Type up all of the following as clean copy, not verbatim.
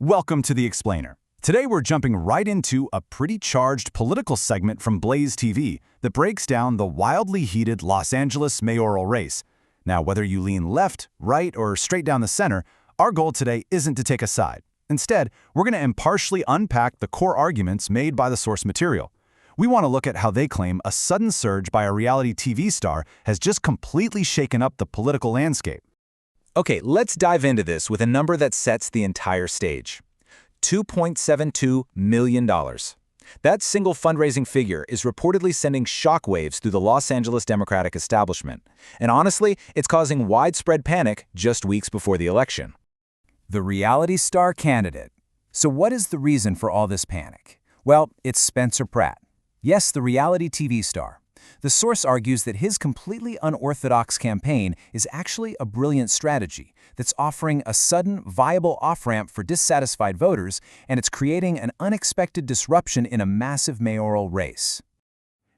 Welcome to The Explainer. Today we're jumping right into a pretty charged political segment from Blaze TV that breaks down the wildly heated Los Angeles mayoral race. Now, whether you lean left, right, or straight down the center, our goal today isn't to take a side. Instead, we're going to impartially unpack the core arguments made by the source material. We want to look at how they claim a sudden surge by a reality TV star has just completely shaken up the political landscape. Okay, let's dive into this with a number that sets the entire stage. $2.72 million. That single fundraising figure is reportedly sending shockwaves through the Los Angeles Democratic establishment. And honestly, it's causing widespread panic just weeks before the election. The reality star candidate. So what is the reason for all this panic? Well, it's Spencer Pratt. Yes, the reality TV star. The source argues that his completely unorthodox campaign is actually a brilliant strategy that's offering a sudden, viable off-ramp for dissatisfied voters, and it's creating an unexpected disruption in a massive mayoral race.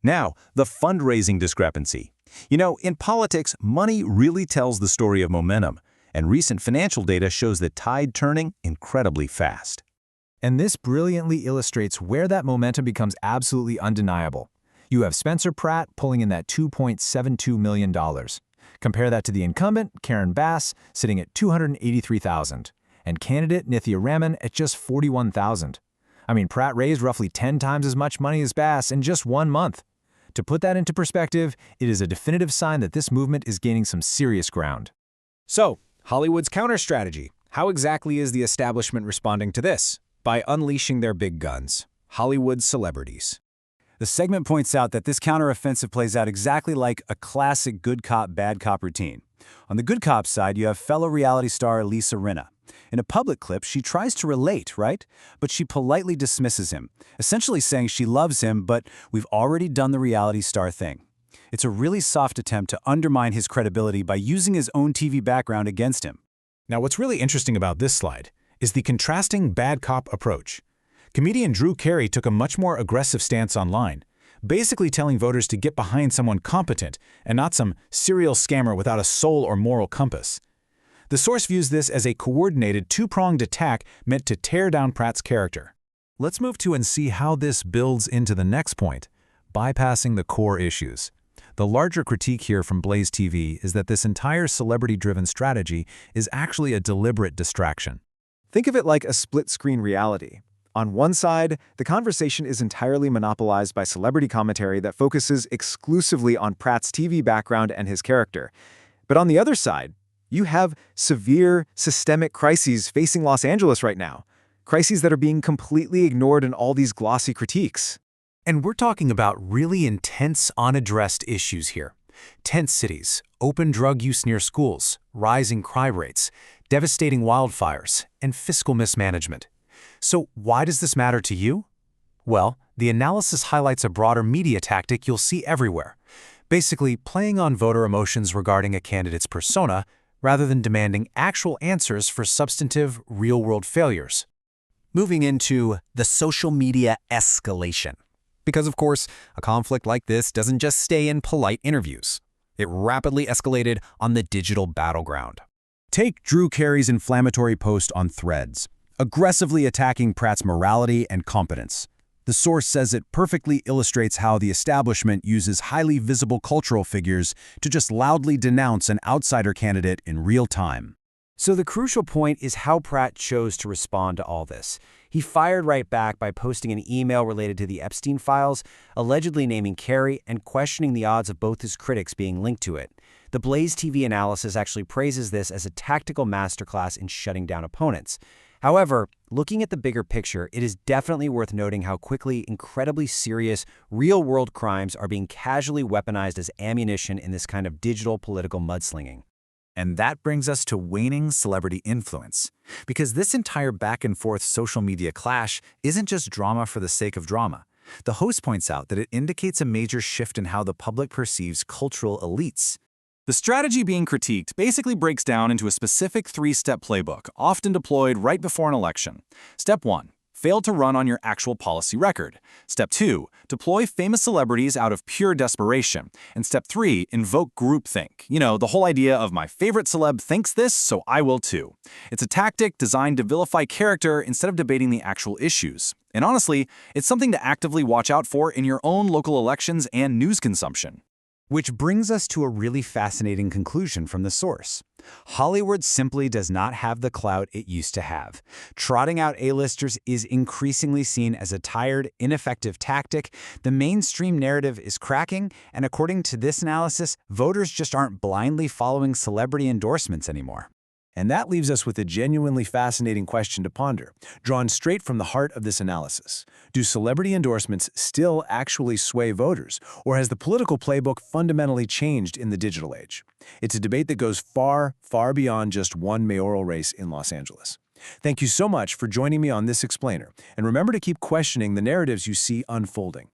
Now, the fundraising discrepancy. You know, in politics, money really tells the story of momentum, and recent financial data shows the tide turning incredibly fast. And this brilliantly illustrates where that momentum becomes absolutely undeniable. You have Spencer Pratt pulling in that $2.72 million. Compare that to the incumbent, Karen Bass, sitting at $283,000, and candidate Nithya Raman at just $41,000. I mean, Pratt raised roughly 10 times as much money as Bass in just 1 month. To put that into perspective, it is a definitive sign that this movement is gaining some serious ground. So, Hollywood's counter strategy. How exactly is the establishment responding to this? By unleashing their big guns, Hollywood celebrities. The segment points out that this counteroffensive plays out exactly like a classic good cop, bad cop routine. On the good cop side, you have fellow reality star Lisa Rinna. In a public clip, she tries to relate, right? But she politely dismisses him, essentially saying she loves him, but we've already done the reality star thing. It's a really soft attempt to undermine his credibility by using his own TV background against him. Now, what's really interesting about this slide is the contrasting bad cop approach. Comedian Drew Carey took a much more aggressive stance online, basically telling voters to get behind someone competent and not some serial scammer without a soul or moral compass. The source views this as a coordinated two-pronged attack meant to tear down Pratt's character. Let's move to and see how this builds into the next point, bypassing the core issues. The larger critique here from Blaze TV is that this entire celebrity-driven strategy is actually a deliberate distraction. Think of it like a split-screen reality. On one side, the conversation is entirely monopolized by celebrity commentary that focuses exclusively on Pratt's TV background and his character. But on the other side, you have severe, systemic crises facing Los Angeles right now. Crises that are being completely ignored in all these glossy critiques. And we're talking about really intense, unaddressed issues here. Tent cities, open drug use near schools, rising crime rates, devastating wildfires, and fiscal mismanagement. So why does this matter to you? Well, the analysis highlights a broader media tactic you'll see everywhere, basically playing on voter emotions regarding a candidate's persona rather than demanding actual answers for substantive, real-world failures. Moving into the social media escalation. Because, of course, a conflict like this doesn't just stay in polite interviews. It rapidly escalated on the digital battleground. Take Drew Carey's inflammatory post on Threads, aggressively attacking Pratt's morality and competence. The source says it perfectly illustrates how the establishment uses highly visible cultural figures to just loudly denounce an outsider candidate in real time. So the crucial point is how Pratt chose to respond to all this. He fired right back by posting an email related to the Epstein files, allegedly naming Carey and questioning the odds of both his critics being linked to it. The Blaze TV analysis actually praises this as a tactical masterclass in shutting down opponents. However, looking at the bigger picture, it is definitely worth noting how quickly incredibly serious, real-world crimes are being casually weaponized as ammunition in this kind of digital political mudslinging. And that brings us to waning celebrity influence. Because this entire back-and-forth social media clash isn't just drama for the sake of drama. The host points out that it indicates a major shift in how the public perceives cultural elites. The strategy being critiqued basically breaks down into a specific 3-step playbook, often deployed right before an election. Step 1. fail to run on your actual policy record. Step 2, deploy famous celebrities out of pure desperation. And Step 3, invoke groupthink. You know, the whole idea of my favorite celeb thinks this, so I will too. It's a tactic designed to vilify character instead of debating the actual issues. And honestly, it's something to actively watch out for in your own local elections and news consumption. Which brings us to a really fascinating conclusion from the source. Hollywood simply does not have the clout it used to have. Trotting out A-listers is increasingly seen as a tired, ineffective tactic. The mainstream narrative is cracking, and according to this analysis, voters just aren't blindly following celebrity endorsements anymore. And that leaves us with a genuinely fascinating question to ponder, drawn straight from the heart of this analysis. Do celebrity endorsements still actually sway voters, or has the political playbook fundamentally changed in the digital age? It's a debate that goes far, far beyond just one mayoral race in Los Angeles. Thank you so much for joining me on this explainer, and remember to keep questioning the narratives you see unfolding.